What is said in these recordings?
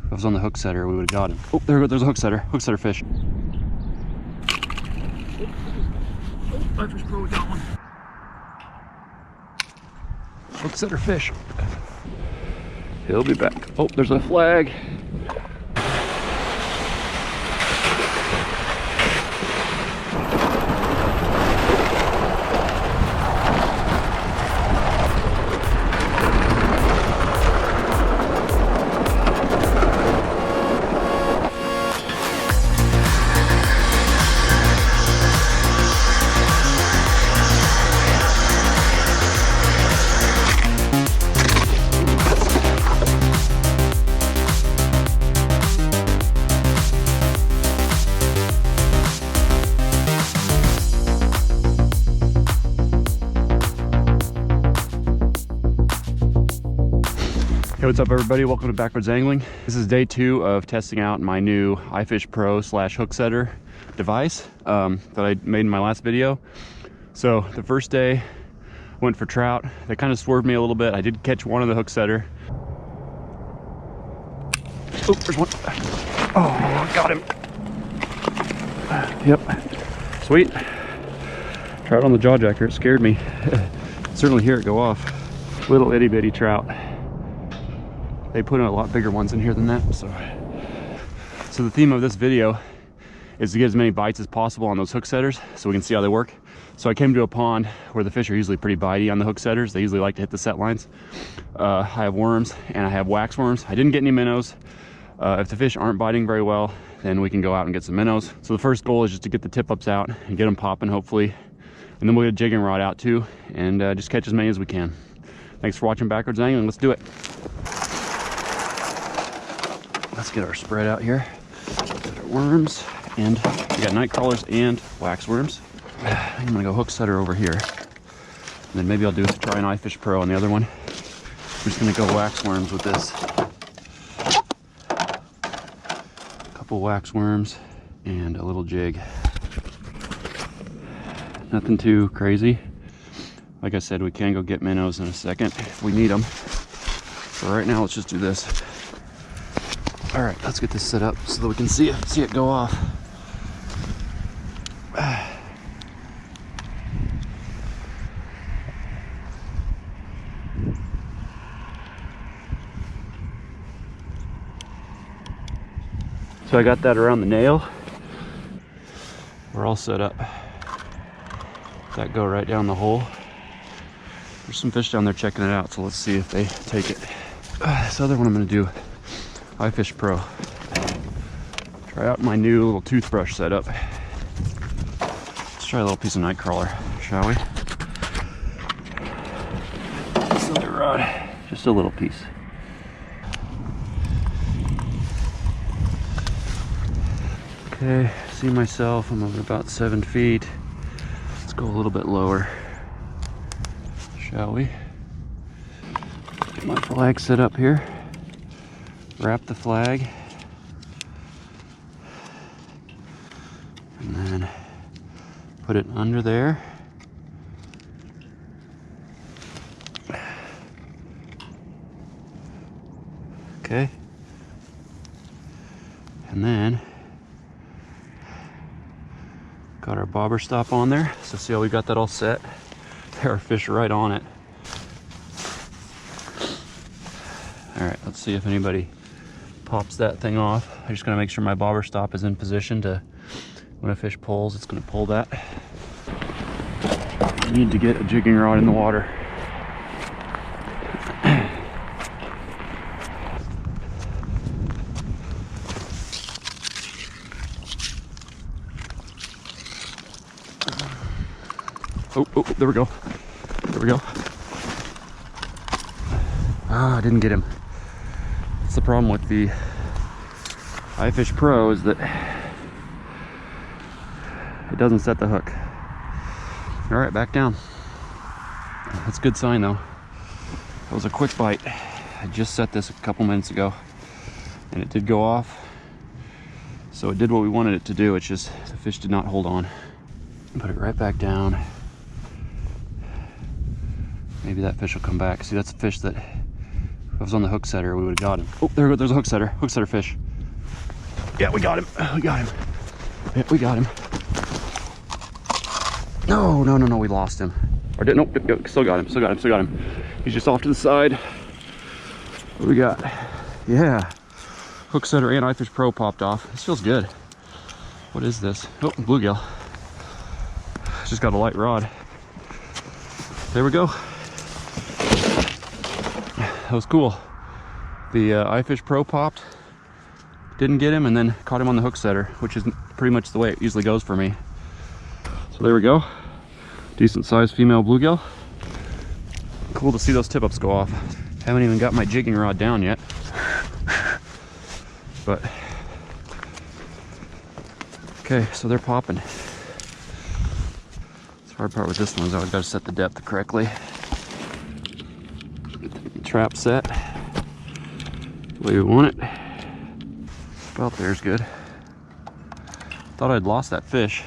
If I was on the hooksetter, we would have got him. Oh, there's a hooksetter fish. Oh, iFishPro got one. Hooksetter fish. He'll be back. Oh, there's a flag. Hey, what's up everybody? Welcome to Backroads Angling. This is day 2 of testing out my new iFishPro / hooksetter device that I made in my last video. So the first day went for trout. They kind of swerved me a little bit. I did catch one of the hooksetter. Oh, there's one. Oh, got him. Yep, sweet. Trout on the jaw jacker, it scared me. Certainly hear it go off. Little itty bitty trout. They put in a lot bigger ones in here than that. So the theme of this video is to get as many bites as possible on those hooksetters so we can see how they work. So I came to a pond where the fish are usually pretty bitey on the hooksetters. They usually like to hit the set lines. I have worms and I have wax worms. I didn't get any minnows. If the fish aren't biting very well, then we can go out and get some minnows. So the first goal is just to get the tip ups out and get them popping hopefully. And then we'll get a jigging rod out too and just catch as many as we can. Thanks for watching Backroads Angling. Let's do it. Let's get our spread out here. Got our worms, and we got night crawlers and wax worms. I'm gonna go hooksetter over here. And then maybe I'll try an iFishPro on the other one. I'm just gonna go wax worms with this. A couple wax worms and a little jig. Nothing too crazy. Like I said, we can go get minnows in a second if we need them. But right now, let's just do this. All right, let's get this set up so that we can see it go off. So I got that around the nail. We're all set up. That go right down the hole. There's some fish down there checking it out, so let's see if they take it. This other one I'm gonna do iFishPro. Try out my new little toothbrush setup. Let's try a little piece of night crawler, shall we? Cinder rod, just a little piece. Okay, see myself, I'm at about 7 feet. Let's go a little bit lower, shall we? Get my flag set up here. Wrap the flag, and then put it under there. Okay, and then got our bobber stop on there. So see how we got that all set? There are fish right on it. All right, let's see if anybody pops that thing off. I just gotta make sure my bobber stop is in position to, when a fish pulls, it's gonna pull that. I need to get a jigging rod in the water. Oh, there we go. There we go. Ah, I didn't get him. That's the problem with the iFishPro, is that it doesn't set the hook. All right, back down. That's a good sign though. That was a quick bite. I just set this a couple minutes ago and it did go off. So it did what we wanted it to do. It's just the fish did not hold on. Put it right back down. Maybe that fish will come back. See, that's a fish that If I was on the hooksetter, we would have got him. Oh, there's a hooksetter. Hooksetter fish. Yeah, we got him. We got him. Yeah, we got him. No, we lost him. Or didn't, nope, still got him. He's just off to the side. What do we got? Yeah. Hooksetter and iFishPro popped off. This feels good. What is this? Oh, bluegill. Just got a light rod. There we go. That was cool. The iFishPro popped, didn't get him, and then caught him on the hooksetter, which is pretty much the way it usually goes for me. So there we go. Decent sized female bluegill. Cool to see those tip-ups go off. Haven't even got my jigging rod down yet. But, okay, so they're popping. The hard part with this one is I've got to set the depth correctly. Trap set the way we want it. About there's good. Thought I'd lost that fish.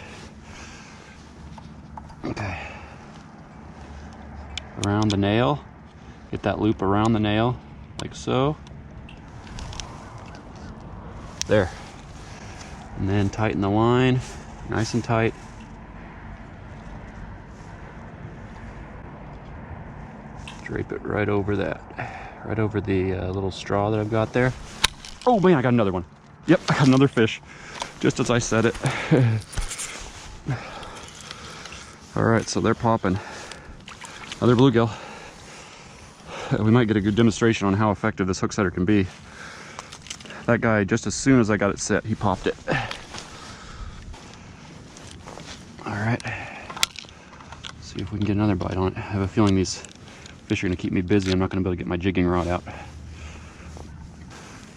Okay. Around the nail. Get that loop around the nail, like so. There. And then tighten the line, nice and tight. Drape it right over that, right over the little straw that I've got there. Oh man, I got another one. Yep, I got another fish, just as I said it. All right, so they're popping. Another bluegill. We might get a good demonstration on how effective this hooksetter can be. That guy, just as soon as I got it set, he popped it. All right, see if we can get another bite on it. I have a feeling these fish are gonna keep me busy. I'm not gonna be able to get my jigging rod out.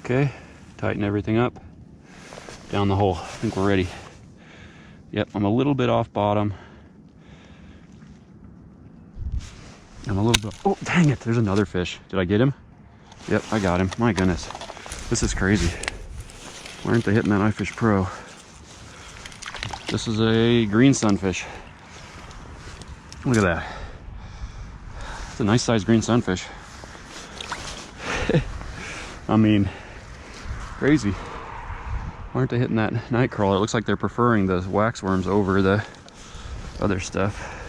Okay, tighten everything up. Down the hole, I think we're ready. Yep, I'm a little bit off bottom. I'm a little bit, oh dang it, there's another fish. Did I get him? Yep, I got him, my goodness. This is crazy. Why aren't they hitting that iFishPro? This is a green sunfish. Look at that. It's a nice sized green sunfish. I mean, crazy. Why aren't they hitting that night crawler? It looks like they're preferring the waxworms over the other stuff.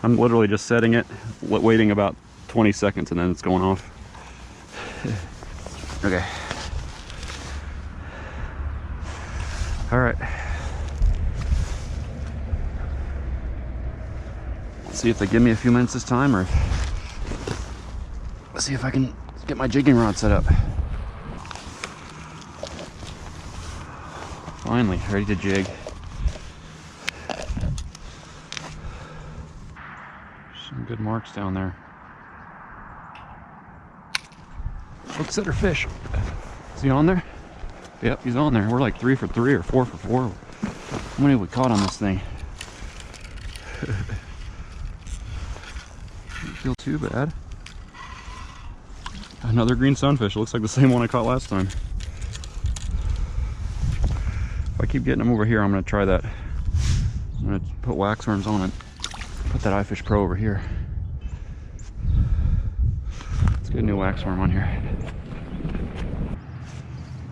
I'm literally just setting it, waiting about 20 seconds, and then it's going off. Okay. All right. Let's see if they give me a few minutes this time, or let's see if I can get my jigging rod set up. Finally, ready to jig. Some good marks down there. Hooksetter fish. Is he on there? Yep, he's on there. We're like 3 for 3 or 4 for 4. How many have we caught on this thing? Doesn't feel too bad. Another green sunfish. It looks like the same one I caught last time. If I keep getting them over here, I'm going to try that. I'm going to put waxworms on it. Put that iFishPro over here. Let's get a new waxworm on here.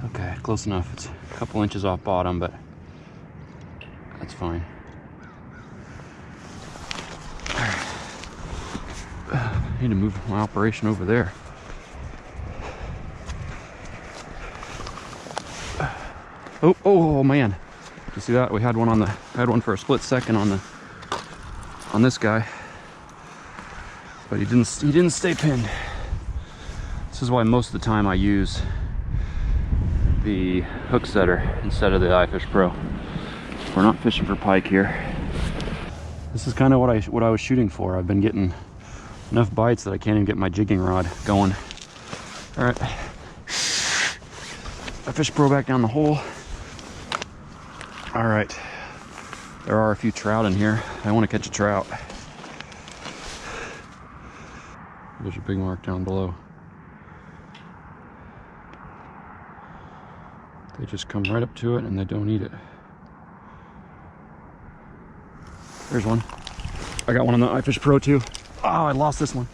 Okay, close enough. It's a couple inches off bottom, but that's fine. I need to move my operation over there. Oh man! You see that? We had one on the. I had one for a split second on this guy, but he didn't stay pinned. This is why most of the time I use the Hooksetter instead of the iFishPro. We're not fishing for pike here. This is kind of what I was shooting for. I've been getting enough bites that I can't even get my jigging rod going. All right, iFishPro back down the hole. All right, there are a few trout in here. I want to catch a trout. There's a big mark down below. They just come right up to it and they don't eat it. There's one. I got one on the iFishPro too. Oh, I lost this one.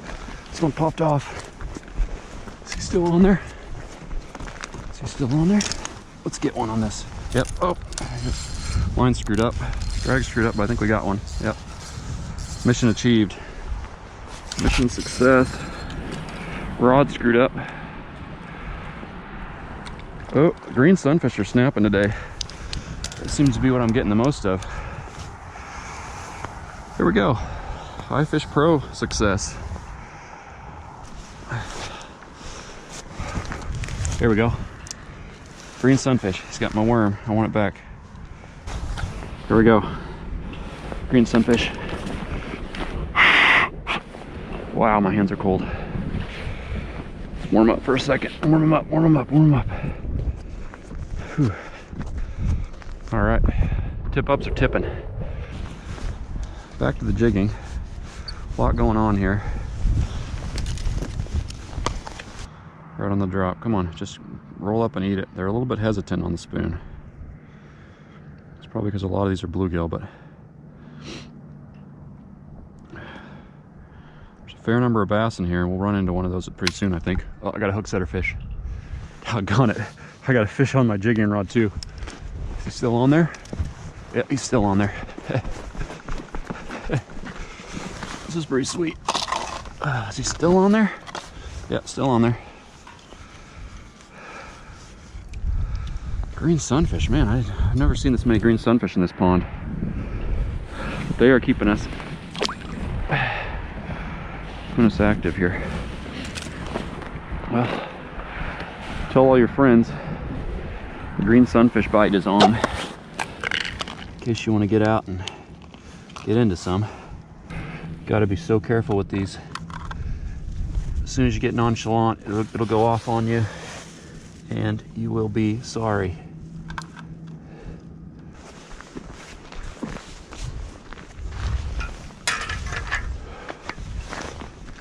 This one popped off. Is he still on there? Is he still on there? Let's get one on this. Yep. Oh, line screwed up. Drag screwed up, but I think we got one. Yep. Mission achieved. Mission success. Rod screwed up. Oh, green sunfish are snapping today. That seems to be what I'm getting the most of. Here we go. iFishPro success. Here we go. Green sunfish. He's got my worm. I want it back. Here we go. Green sunfish. Wow, my hands are cold. Warm up for a second. Warm them up, warm them up, warm them up. Whew. All right, tip ups are tipping. Back to the jigging. A lot going on here. Right on the drop. Come on, just roll up and eat it. They're a little bit hesitant on the spoon. It's probably because a lot of these are bluegill, but there's a fair number of bass in here. We'll run into one of those pretty soon, I think. Oh, I got a hooksetter fish. Doggone it. I got a fish on my jigging rod too. Is he still on there? Yeah, he's still on there. This is pretty sweet. Is he still on there? Yeah, still on there. Green sunfish, man, I've never seen this many green sunfish in this pond. But they are keeping us active here. Well, tell all your friends the green sunfish bite is on, in case you want to get out and get into some. Got to be so careful with these. As soon as you get nonchalant, it'll go off on you and you will be sorry.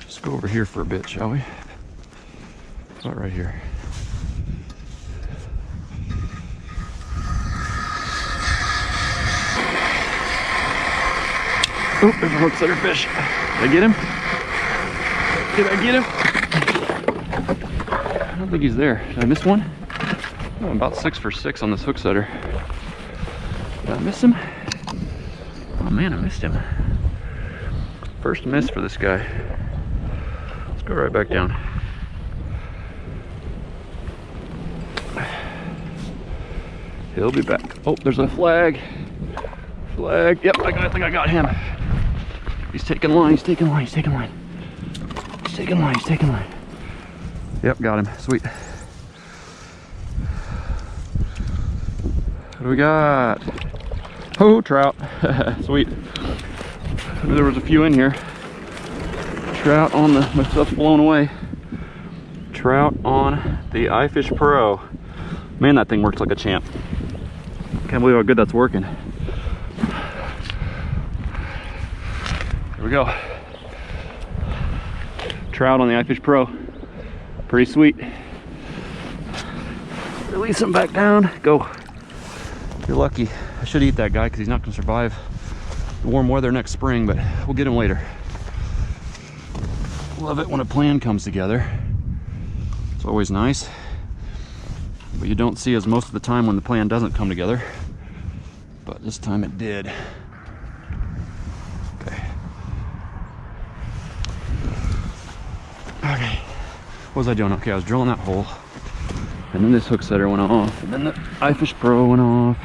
Just go over here for a bit, shall we? About right here. Oh, there's a hooksetter fish. Did I get him? Did I get him? I don't think he's there. Did I miss one? Oh, I'm about 6 for 6 on this hooksetter. Did I miss him? Oh man, I missed him. First miss for this guy. Let's go right back down. He'll be back. Oh, there's a flag. Flag. Yep, I think I got him. He's taking line, he's taking line, he's taking line. He's taking line, he's taking line. Yep, got him. Sweet. What do we got? Oh, trout. Sweet. There was a few in here. Trout on the, my stuff's blown away. Trout on the iFishPro. Man, that thing works like a champ. Can't believe how good that's working. Here we go. Trout on the iFishPro. Pretty sweet. Release him back down. Go. You're lucky. I should eat that guy because he's not going to survive the warm weather next spring, but we'll get him later. Love it when a plan comes together. It's always nice. But you don't see as most of the time when the plan doesn't come together. But this time it did. Okay. Okay. What was I doing? Okay, I was drilling that hole. And then this hooksetter went off. And then the iFishPro went off.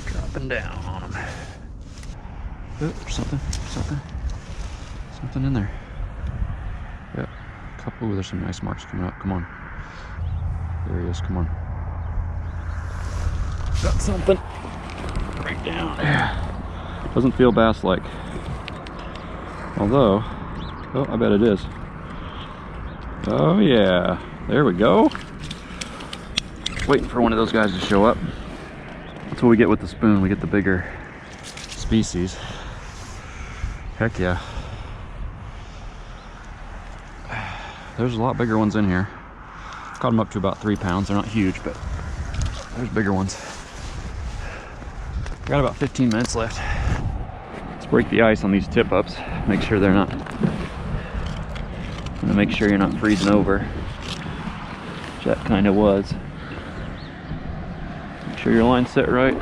Dropping down on them. Oh, there's something in there. Yep. Couple. Ooh, there's some nice marks coming up. Come on. There he is. Come on. Got something right down there. Doesn't feel bass-like. Although, oh, I bet it is. Oh yeah, there we go. Waiting for one of those guys to show up. That's what we get with the spoon. We get the bigger species. Heck yeah. There's a lot bigger ones in here. Caught them up to about 3 pounds. They're not huge, but there's bigger ones. Got about 15 minutes left. Let's break the ice on these tip ups. Make sure they're not. I'm gonna make sure you're not freezing over. Which that kind of was. Make sure your line's set right.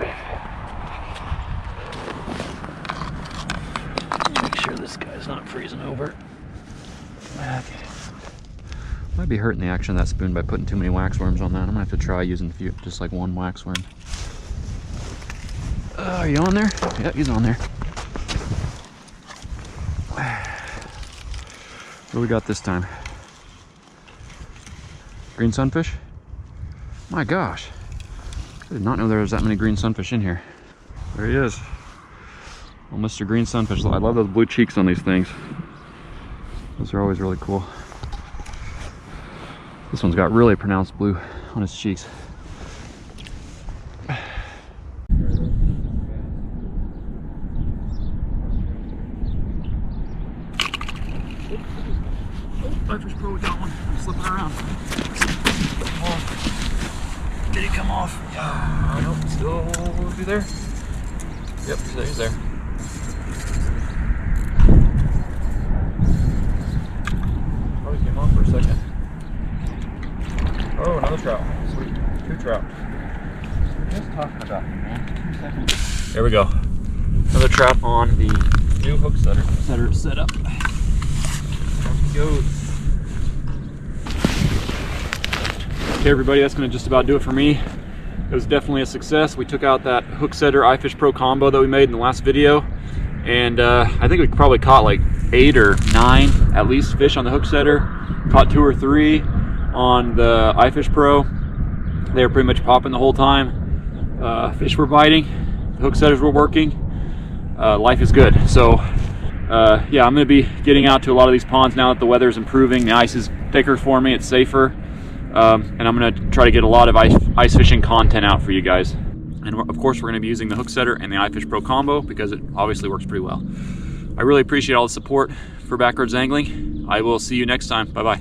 Make sure this guy's not freezing over. Okay. Might be hurting the action of that spoon by putting too many waxworms on that. I'm gonna have to try using just like one waxworm. Are you on there? Yeah, he's on there. What do we got this time? Green sunfish? My gosh. I did not know there was that many green sunfish in here. There he is. Well, Mr. Green Sunfish. I love those blue cheeks on these things. Those are always really cool. This one's got really pronounced blue on his cheeks. iFishPro, we got one. I'm slipping around. Come off. Did he come off? Yeah. Nope. Still be there? Yep, he's there. Probably came off for a second. Oh, another trout. Sweet. 2 trout. Just talking about him, man. 2 seconds. There we go. Another trap on the new Hooksetter setup. There he goes. Okay, everybody, that's going to just about do it for me. It was definitely a success. We took out that Hooksetter iFishPro combo that we made in the last video, and I think we probably caught like 8 or 9 at least fish on the Hooksetter. Caught 2 or 3 on the iFishPro. They were pretty much popping the whole time. Fish were biting, the Hooksetters were working. Life is good. So yeah, I'm going to be getting out to a lot of these ponds now that the weather is improving. The ice is thicker for me, it's safer. And I'm going to try to get a lot of ice fishing content out for you guys. And of course, we're going to be using the Hooksetter and the iFishPro combo because it obviously works pretty well. I really appreciate all the support for Backroads Angling. I will see you next time. Bye-bye.